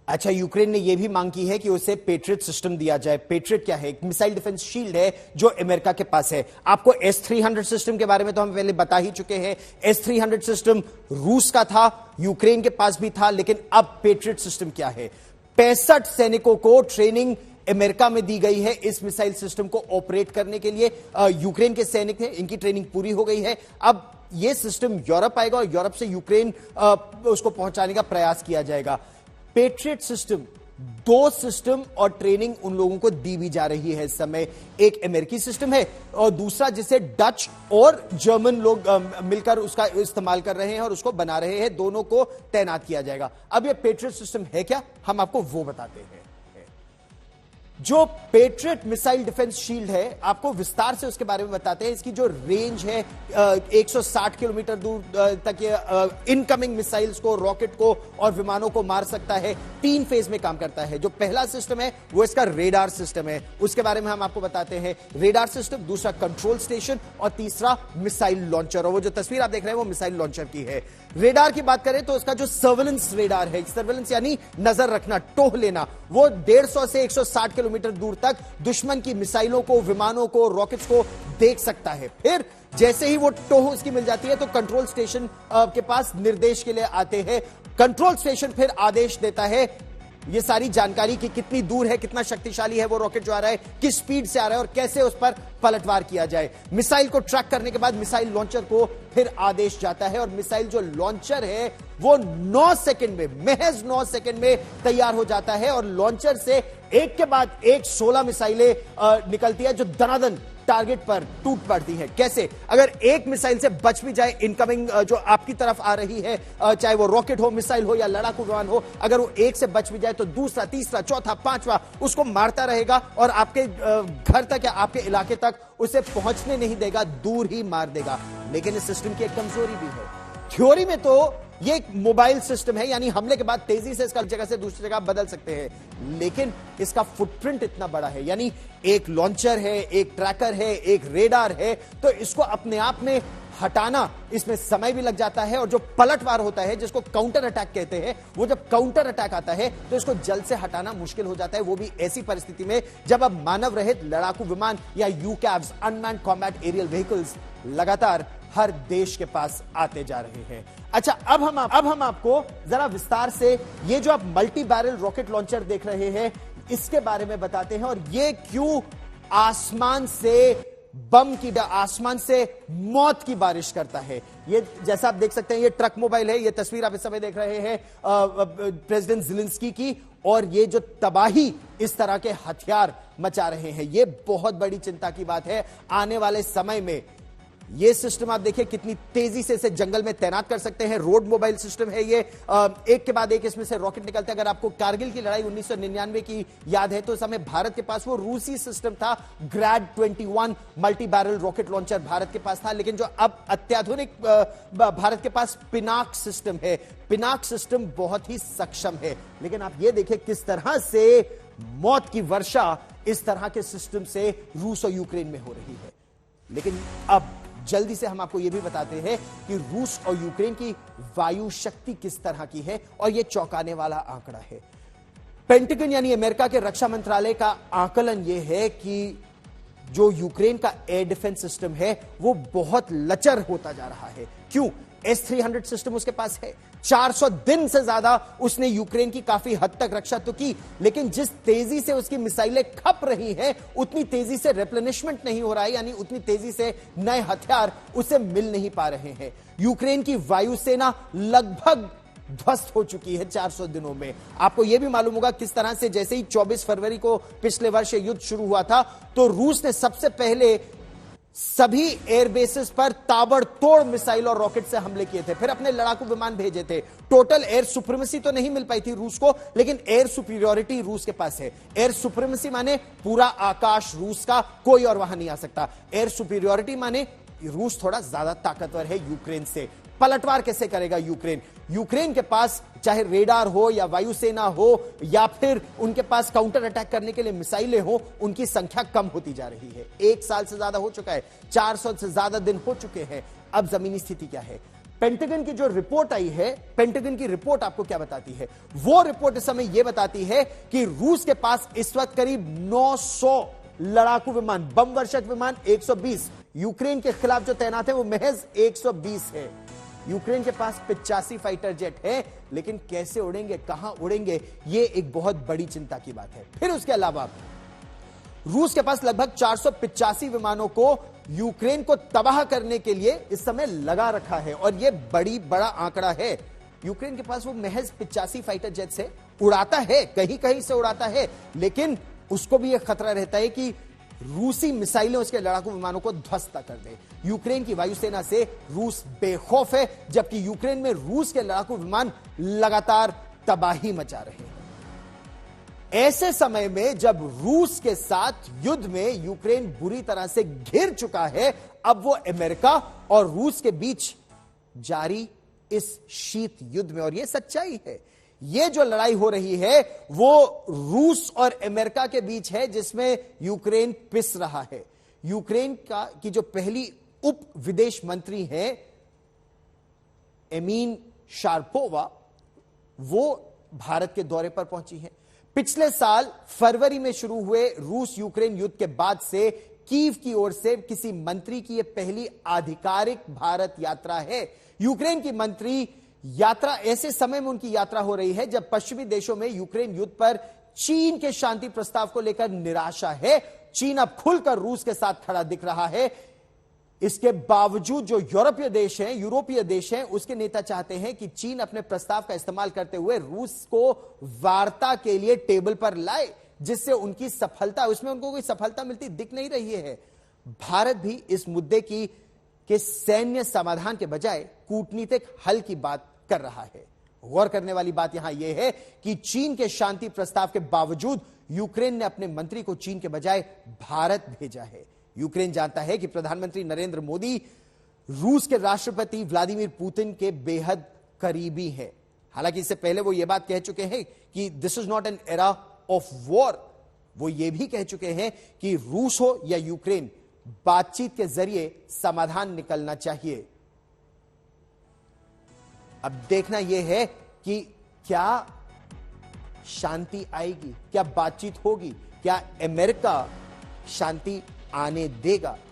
अच्छा, यूक्रेन ने यह भी मांग की है कि उसे पेट्रियट सिस्टम दिया जाए। पेट्रियट क्या है? एक मिसाइल डिफेंस शील्ड है जो अमेरिका के पास है। आपको S-300 सिस्टम के बारे में तो हम पहले बता ही चुके हैं। S-300 सिस्टम रूस का था, यूक्रेन के पास भी था, लेकिन अब पेट्रियट सिस्टम क्या है? 65 सैनिकों को ट्रेनिंग अमेरिका में दी गई है इस मिसाइल सिस्टम को ऑपरेट करने के लिए। यूक्रेन के सैनिक हैं, इनकी ट्रेनिंग पूरी हो गई है। अब यह सिस्टम यूरोप आएगा और यूरोप से यूक्रेन उसको पहुंचाने का प्रयास किया जाएगा। पेट्रियट सिस्टम, 2 सिस्टम और ट्रेनिंग उन लोगों को दी भी जा रही है इस समय। एक अमेरिकी सिस्टम है और दूसरा जिसे डच और जर्मन लोग मिलकर उसका इस्तेमाल कर रहे हैं और उसको बना रहे हैं। दोनों को तैनात किया जाएगा। अब ये पेट्रियट सिस्टम है क्या, हम आपको वो बताते हैं। जो पेट्रियट मिसाइल डिफेंस शील्ड है, आपको विस्तार से उसके बारे में बताते हैं। इसकी जो रेंज है 160 किलोमीटर दूर तक ये इनकमिंग मिसाइल्स को, रॉकेट को और विमानों को मार सकता है। 3 फेज में काम करता है। जो पहला सिस्टम है वो इसका रेडार सिस्टम है, उसके बारे में हम आपको बताते हैं। रेडार सिस्टम, दूसरा कंट्रोल स्टेशन और तीसरा मिसाइल लॉन्चर। और वो जो तस्वीर आप देख रहे हैं वो मिसाइल लॉन्चर की है। रेडार की बात करें तो उसका जो सर्वेलेंस रेडार है, सर्वेलेंस यानी नजर रखना, टोह लेना, वो 150 से 160 किलोमीटर दूर तक दुश्मन की मिसाइलों को, विमानों को, रॉकेट्स को देख सकता है। फिर जैसे ही वो टोह उसकी मिल जाती है तो कंट्रोल स्टेशन के पास निर्देश के लिए आते हैं। कंट्रोल स्टेशन फिर आदेश देता है ये सारी जानकारी कि कितनी दूर है, कितना शक्तिशाली है वो रॉकेट जो आ रहा है, किस स्पीड से आ रहा है और कैसे उस पर पलटवार किया जाए। मिसाइल को ट्रैक करने के बाद मिसाइल लॉन्चर को फिर आदेश जाता है और मिसाइल जो लॉन्चर है वो 9 सेकंड में, महज 9 सेकंड में तैयार हो जाता है और लॉन्चर से एक के बाद एक 16 मिसाइलें निकलती है जो दनादन टारगेट पर टूट पड़ती है। कैसे? अगर एक मिसाइल से बच भी जाए, इनकमिंग जो आपकी तरफ आ रही है, चाहे वो रॉकेट हो, मिसाइल हो या लड़ाकू विमान हो, अगर वो एक से बच भी जाए तो दूसरा, तीसरा, चौथा, पांचवा उसको मारता रहेगा और आपके घर तक या आपके इलाके तक उसे पहुंचने नहीं देगा, दूर ही मार देगा। लेकिन इस सिस्टम की एक कमजोरी भी है। थ्योरी में तो ये एक मोबाइल सिस्टम है, यानी हमले के बाद तेजी से इसका जगह से दूसरी जगह बदल सकते हैं, लेकिन इसका फुटप्रिंट इतना बड़ा है, यानी एक लॉन्चर है, एक ट्रैकर है, एक रेडार है, तो इसको अपने आप में हटाना, इसमें समय भी लग जाता है। और जो पलटवार होता है, जिसको काउंटर अटैक कहते हैं, वो जब काउंटर अटैक आता है तो इसको जल्द से हटाना मुश्किल हो जाता है। वो भी ऐसी परिस्थिति में जब अब मानव रहित लड़ाकू विमान या यूकैव्स, अनमैन्ड कॉम्बैट एरियल व्हीकल्स लगातार हर देश के पास आते जा रहे हैं। अच्छा, अब हम आपको जरा विस्तार से ये जो आप मल्टी बैरल रॉकेट लॉन्चर देख रहे हैं इसके बारे में बताते हैं और ये क्यों आसमान से मौत की बारिश करता है। ये जैसा आप देख सकते हैं, ये ट्रक मोबाइल है, ये तस्वीर आप इस समय देख रहे हैं प्रेसिडेंट ज़ेलेंस्की की, और ये जो तबाही इस तरह के हथियार मचा रहे हैं, ये बहुत बड़ी चिंता की बात है। आने वाले समय में ये सिस्टम आप देखिए कितनी तेजी से इसे जंगल में तैनात कर सकते हैं। रोड मोबाइल सिस्टम है ये, एक के बाद एक इसमें से रॉकेट निकलते हैं। अगर आपको कारगिल की लड़ाई 1999 की याद है तो उस समय भारत के पास वो रूसी सिस्टम था, ग्रैड 21 multi barrel rocket launcher Bharat के पास था। लेकिन जो अब अत्याधुनिक भारत के पास पिनाक सिस्टम है, पिनाक सिस्टम बहुत ही सक्षम है। लेकिन आप ये देखें किस तरह से मौत की वर्षा इस तरह के सिस्टम से रूस और यूक्रेन में हो रही है। लेकिन अब जल्दी से हम आपको यह भी बताते हैं कि रूस और यूक्रेन की वायु शक्ति किस तरह की है और यह चौंकाने वाला आंकड़ा है। पेंटागन यानी अमेरिका के रक्षा मंत्रालय का आकलन यह है कि जो यूक्रेन का एयर डिफेंस सिस्टम है वो बहुत लचर होता जा रहा है। क्यों? S-300 सिस्टम उसके पास है, 400 दिन से ज्यादा उसने यूक्रेन की काफी हद तक रक्षा तो की, लेकिन जिस तेजी से उसकी मिसाइलें खप रही हैं उतनी तेजी से रिप्लेनिशमेंट नहीं हो रहा है, यानी उतनी तेजी से नए हथियार उसे मिल नहीं पा रहे हैं। यूक्रेन की वायुसेना लगभग ध्वस्त हो चुकी है 400 दिनों में। आपको यह भी मालूम होगा किस तरह से जैसे ही 24 फरवरी को पिछले वर्ष युद्ध शुरू हुआ था तो रूस ने सबसे पहले सभी एयरबेसेस पर ताबड़तोड़ मिसाइल और रॉकेट से हमले किए थे, फिर अपने लड़ाकू विमान भेजे थे। टोटल एयर सुप्रीमेसी तो नहीं मिल पाई थी रूस को, लेकिन एयर सुपीरियोरिटी रूस के पास है। एयर सुप्रीमेसी माने पूरा आकाश रूस का, कोई और वहां नहीं आ सकता। एयर सुपीरियोरिटी माने रूस थोड़ा ज्यादा ताकतवर है यूक्रेन से। पलटवार कैसे करेगा यूक्रेन? यूक्रेन के पास चाहे रेडार हो या वायुसेना हो या फिर उनके पास काउंटर अटैक करने के लिए मिसाइलें हो, उनकी संख्या कम होती जा रही है। 1 साल से ज्यादा हो चुका है, 400 से ज्यादा दिन हो चुके हैं। अब जमीनी स्थिति क्या है? पेंटागन की जो रिपोर्ट आई है, पेंटागन की रिपोर्ट आपको क्या बताती है? वो रिपोर्ट इस समय यह बताती है कि रूस के पास इस वक्त करीब 900 लड़ाकू विमान, बम वर्षक विमान 120, यूक्रेन के खिलाफ जो तैनात है वो महज 120 है। यूक्रेन के पास 85 फाइटर जेट है, लेकिन कैसे उड़ेंगे, कहां उड़ेंगे, यह एक बहुत बड़ी चिंता की बात है। फिर उसके अलावा रूस के पास लगभग 485 विमानों को यूक्रेन को तबाह करने के लिए इस समय लगा रखा है, और यह बड़ा आंकड़ा है। यूक्रेन के पास वो महज 85 फाइटर जेट्स है, उड़ाता है, कहीं कहीं से उड़ाता है, लेकिन उसको भी यह खतरा रहता है कि रूसी मिसाइलें उसके लड़ाकू विमानों को ध्वस्त कर दे। यूक्रेन की वायुसेना से रूस बेखौफ है, जबकि यूक्रेन में रूस के लड़ाकू विमान लगातार तबाही मचा रहे हैं। ऐसे समय में जब रूस के साथ युद्ध में यूक्रेन बुरी तरह से घिर चुका है, अब वो अमेरिका और रूस के बीच जारी इस शीत युद्ध में, और यह सच्चाई है, यह जो लड़ाई हो रही है वो रूस और अमेरिका के बीच है, जिसमें यूक्रेन पिस रहा है। यूक्रेन की जो पहली उप विदेश मंत्री हैं एमीन शारपोवा, वो भारत के दौरे पर पहुंची हैं। पिछले साल फरवरी में शुरू हुए रूस यूक्रेन युद्ध के बाद से कीव की ओर से किसी मंत्री की यह पहली आधिकारिक भारत यात्रा है। यूक्रेन की मंत्री यात्रा ऐसे समय में उनकी यात्रा हो रही है जब पश्चिमी देशों में यूक्रेन युद्ध पर चीन के शांति प्रस्ताव को लेकर निराशा है। चीन अब खुलकर रूस के साथ खड़ा दिख रहा है। इसके बावजूद जो यूरोपीय देश हैं, उसके नेता चाहते हैं कि चीन अपने प्रस्ताव का इस्तेमाल करते हुए रूस को वार्ता के लिए टेबल पर लाए, जिससे उनकी सफलता, उसमें उनको कोई सफलता मिलती दिख नहीं रही है। भारत भी इस मुद्दे के सैन्य समाधान के बजाय कूटनीतिक हल की बात कर रहा है। गौर करने वाली बात यहां यह है कि चीन के शांति प्रस्ताव के बावजूद यूक्रेन ने अपने मंत्री को चीन के बजाय भारत भेजा है। यूक्रेन जानता है कि प्रधानमंत्री नरेंद्र मोदी रूस के राष्ट्रपति व्लादिमीर पुतिन के बेहद करीबी हैं। हालांकि इससे पहले वो ये बात कह चुके हैं कि this is not an era of war. वो ये भी कह चुके हैं कि रूस हो या यूक्रेन, बातचीत के जरिए समाधान निकलना चाहिए। अब देखना यह है कि क्या शांति आएगी, क्या बातचीत होगी, क्या अमेरिका शांति आने देगा।